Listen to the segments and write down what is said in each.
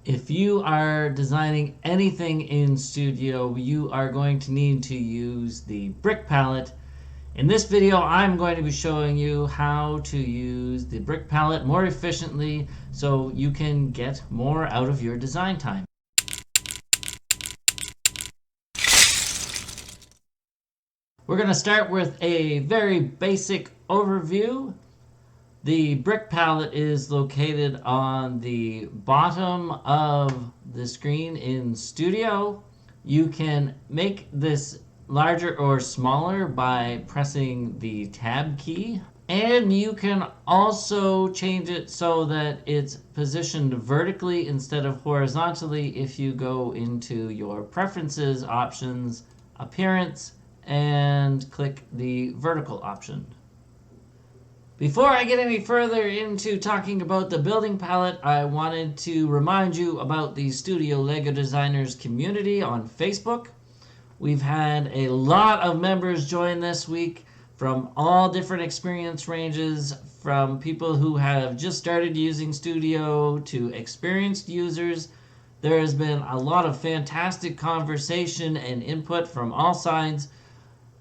If you are designing anything in Studio, you are going to need to use the brick palette. In this video, I'm going to be showing you how to use the brick palette more efficiently so you can get more out of your design time. We're going to start with a very basic overview. The brick palette is located on the bottom of the screen in Studio. You can make this larger or smaller by pressing the Tab key. And you can also change it so that it's positioned vertically instead of horizontally if you go into your Preferences, Options, Appearance, and click the vertical option. Before I get any further into talking about the building palette, I wanted to remind you about the Studio Lego Designers community on Facebook. We've had a lot of members join this week from all different experience ranges, from people who have just started using Studio to experienced users. There has been a lot of fantastic conversation and input from all sides,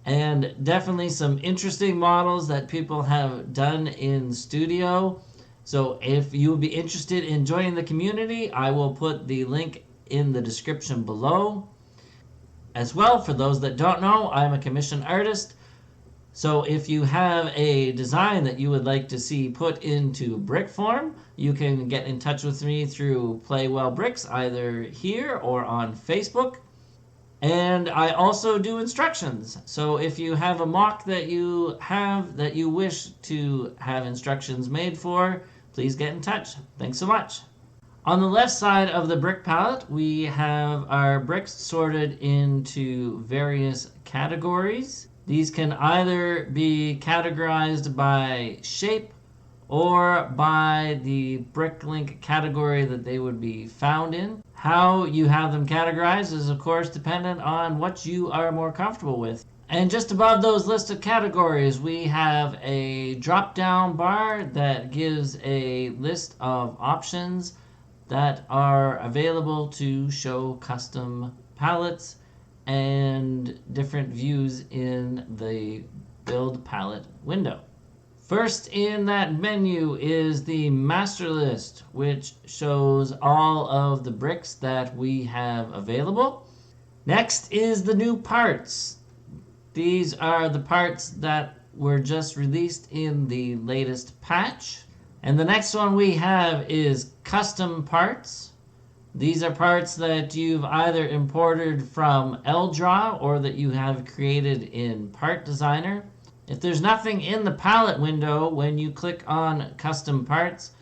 and definitely some interesting models that people have done in Studio. So if you would be interested in joining the community, I will put the link in the description below. As well, for those that don't know, I'm a commissioned artist. So if you have a design that you would like to see put into brick form, you can get in touch with me through playwellbricks, either here or on Facebook. And I also do instructions. So if you have a mock that you wish to have instructions made for, please get in touch. Thanks so much. On the left side of the brick palette, we have our bricks sorted into various categories. These can either be categorized by shape or by the BrickLink category that they would be found in. How you have them categorized is of course dependent on what you are more comfortable with. And just above those list of categories, we have a drop down bar that gives a list of options that are available to show custom palettes and different views in the build palette window. First in that menu is the master list, which shows all of the bricks that we have available. Next is the new parts. These are the parts that were just released in the latest patch. And the next one we have is custom parts. These are parts that you've either imported from L-Draw or that you have created in Part Designer. If there's nothing in the palette window when you click on custom parts,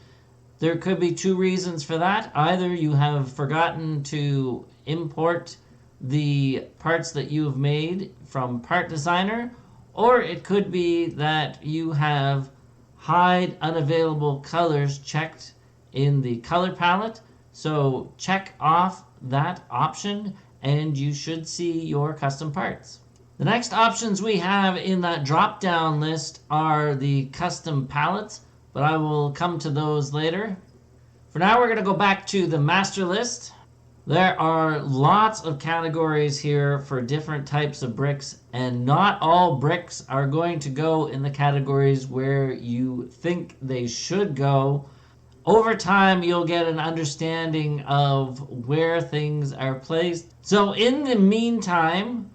there could be two reasons for that. Either you have forgotten to import the parts that you have made from Part Designer, or it could be that you have hide unavailable colors checked in the color palette. So check off that option and you should see your custom parts. The next options we have in that drop-down list are the custom palettes, but I will come to those later. For now, we're going to go back to the master list. There are lots of categories here for different types of bricks, and not all bricks are going to go in the categories where you think they should go. Over time, you'll get an understanding of where things are placed. So in the meantime,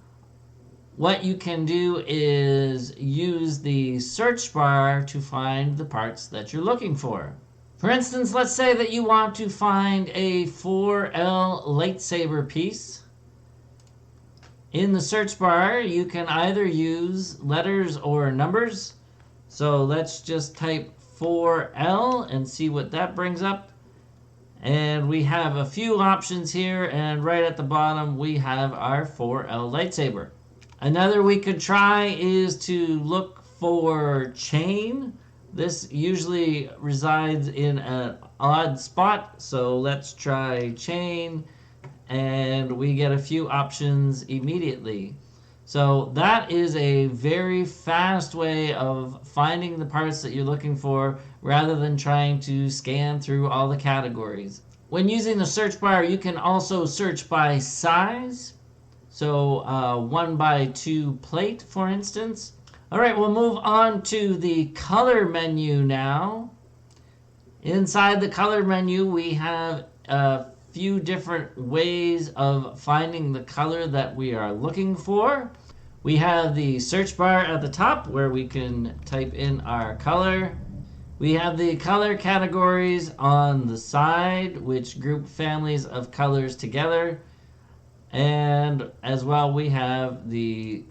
what you can do is use the search bar to find the parts that you're looking for. For instance, let's say that you want to find a 4L lightsaber piece. In the search bar, you can either use letters or numbers. So let's just type 4L and see what that brings up. And we have a few options here, and right at the bottom we have our 4L lightsaber. Another we could try is to look for chain. This usually resides in an odd spot, so let's try chain, and we get a few options immediately. So that is a very fast way of finding the parts that you're looking for rather than trying to scan through all the categories. When using the search bar, you can also search by size. So 1x2 plate, for instance. All right, we'll move on to the color menu now. Inside the color menu, we have a few different ways of finding the color that we are looking for. We have the search bar at the top where we can type in our color. We have the color categories on the side, which group families of colors together. And as well, we have the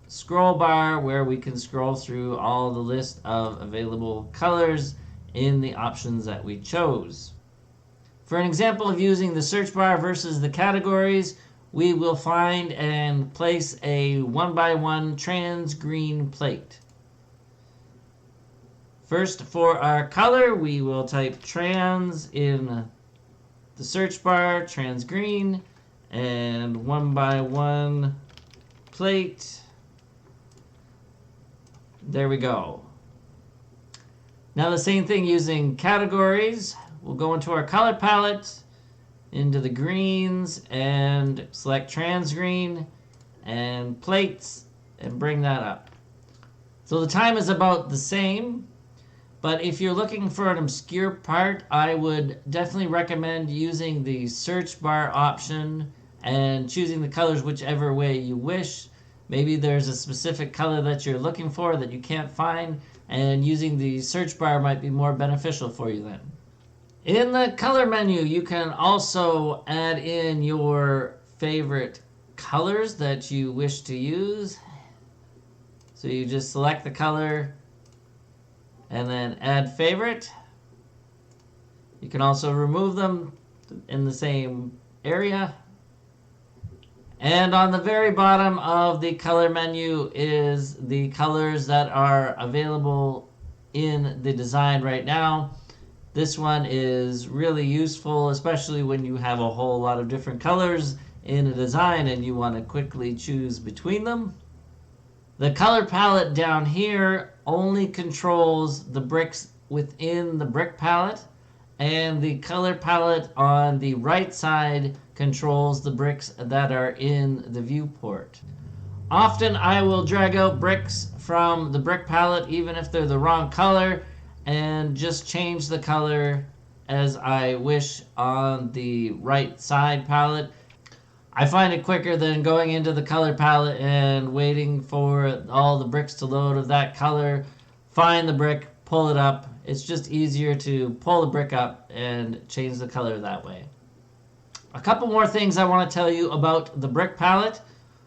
scroll bar where we can scroll through all the list of available colors in the options that we chose. For an example of using the search bar versus the categories, we will find and place a 1x1 trans green plate. First, for our color, we will type trans in the search bar, trans green, and 1x1 plate. There we go. Now the same thing using categories. We'll go into our color palette, into the greens, and select trans green and plates and bring that up. So the time is about the same. But if you're looking for an obscure part, I would definitely recommend using the search bar option and choosing the colors whichever way you wish. Maybe there's a specific color that you're looking for that you can't find, and using the search bar might be more beneficial for you then. In the color menu, you can also add in your favorite colors that you wish to use. So you just select the color and then add favorite. You can also remove them in the same area. And on the very bottom of the color menu is the colors that are available in the design right now. This one is really useful, especially when you have a whole lot of different colors in a design and you want to quickly choose between them. The color palette down here only controls the bricks within the brick palette, and the color palette on the right side controls the bricks that are in the viewport. Often I will drag out bricks from the brick palette even if they're the wrong color and just change the color as I wish on the right side palette. I find it quicker than going into the color palette and waiting for all the bricks to load of that color, find the brick, pull it up. It's just easier to pull the brick up and change the color that way. A couple more things I want to tell you about the brick palette.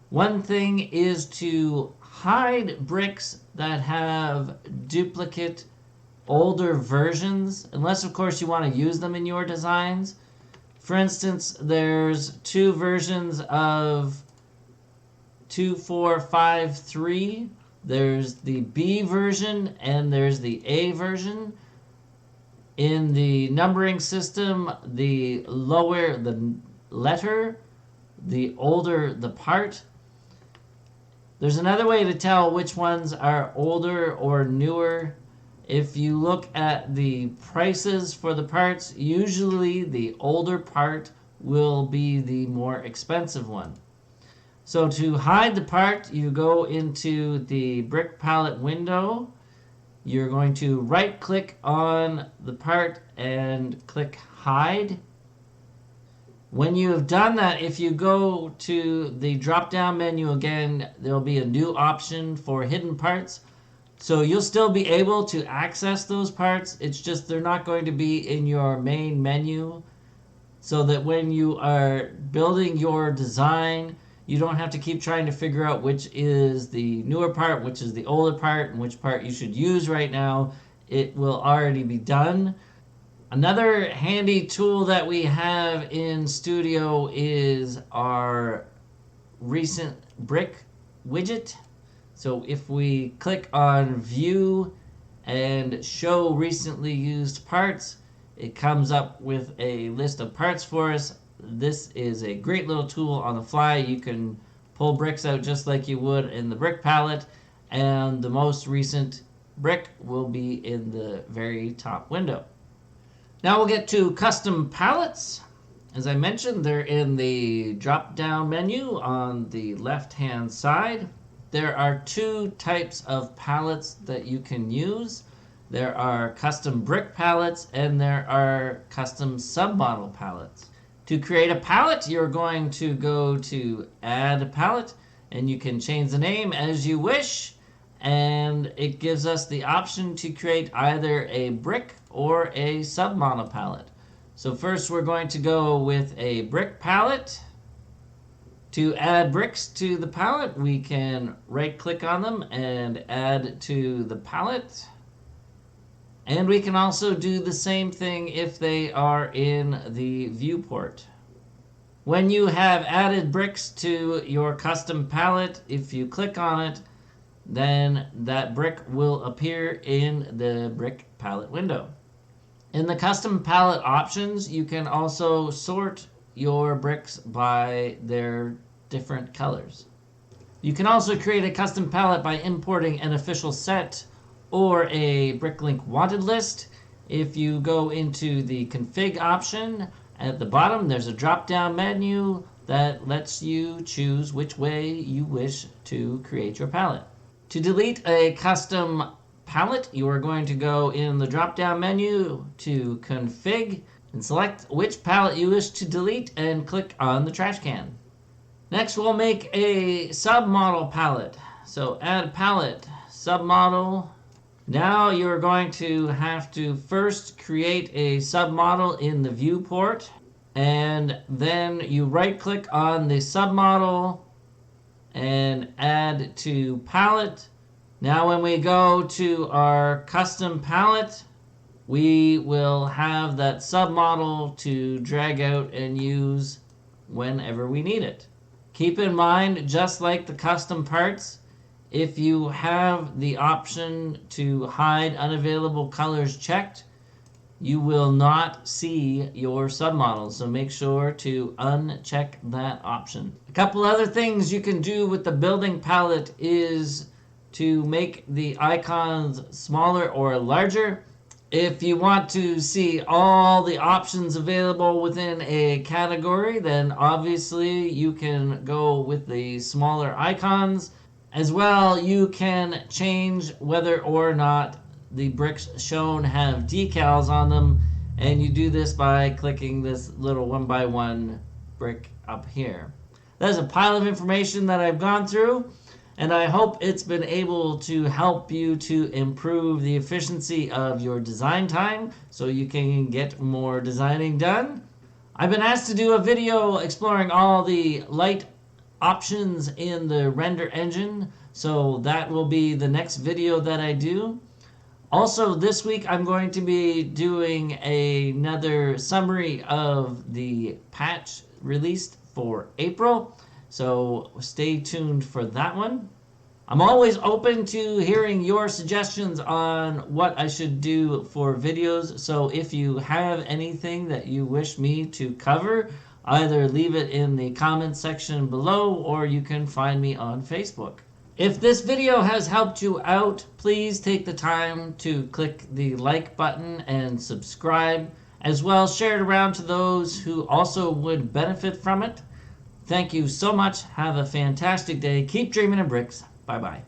One thing is to hide bricks that have duplicate older versions, unless of course you want to use them in your designs. For instance, there's two versions of 2453. There's the B version and there's the A version. In the numbering system, the lower the letter, the older the part. There's another way to tell which ones are older or newer. If you look at the prices for the parts, usually the older part will be the more expensive one. So to hide the part, you go into the brick palette window. You're going to right click on the part and click hide. When you have done that, if you go to the drop down menu again, there'll be a new option for hidden parts. So you'll still be able to access those parts. It's just they're not going to be in your main menu, so that when you are building your design, you don't have to keep trying to figure out which is the newer part, which is the older part, and which part you should use right now. It will already be done. Another handy tool that we have in Studio is our recent brick widget. So if we click on View and Show Recently Used Parts, it comes up with a list of parts for us. This is a great little tool on the fly. You can pull bricks out just like you would in the brick palette, and the most recent brick will be in the very top window. Now we'll get to custom palettes. As I mentioned, they're in the drop-down menu on the left-hand side. There are two types of palettes that you can use. There are custom brick palettes and there are custom submodel palettes. To create a palette, you're going to go to Add a Palette, and you can change the name as you wish. And it gives us the option to create either a brick or a submodel palette. So first we're going to go with a brick palette. To add bricks to the palette, we can right click on them and add to the palette. And we can also do the same thing if they are in the viewport. When you have added bricks to your custom palette, if you click on it, then that brick will appear in the brick palette window. In the custom palette options, you can also sort your bricks by their different colors. You can also create a custom palette by importing an official set or a Bricklink wanted list. If you go into the config option at the bottom, there's a drop-down menu that lets you choose which way you wish to create your palette. To delete a custom palette, you are going to go in the drop-down menu to config and select which palette you wish to delete and click on the trash can. Next, we'll make a submodel palette. So add palette, submodel. Now you're going to have to first create a submodel in the viewport, and then you right click on the submodel and add to palette. Now when we go to our custom palette, we will have that submodel to drag out and use whenever we need it. Keep in mind, just like the custom parts, if you have the option to hide unavailable colors checked, you will not see your submodel, so make sure to uncheck that option. A couple other things you can do with the building palette is to make the icons smaller or larger. If you want to see all the options available within a category, then obviously you can go with the smaller icons. As well, you can change whether or not the bricks shown have decals on them, and you do this by clicking this little 1x1 brick up here. There's a pile of information that I've gone through, and I hope it's been able to help you to improve the efficiency of your design time so you can get more designing done. I've been asked to do a video exploring all the light options in the render engine, so that will be the next video that I do. Also, this week I'm going to be doing another summary of the patch released for April, so stay tuned for that one. I'm always open to hearing your suggestions on what I should do for videos, so if you have anything that you wish me to cover, either leave it in the comments section below or you can find me on Facebook. If this video has helped you out, please take the time to click the like button and subscribe. As well, share it around to those who also would benefit from it. Thank you so much. Have a fantastic day. Keep dreaming of bricks. Bye-bye.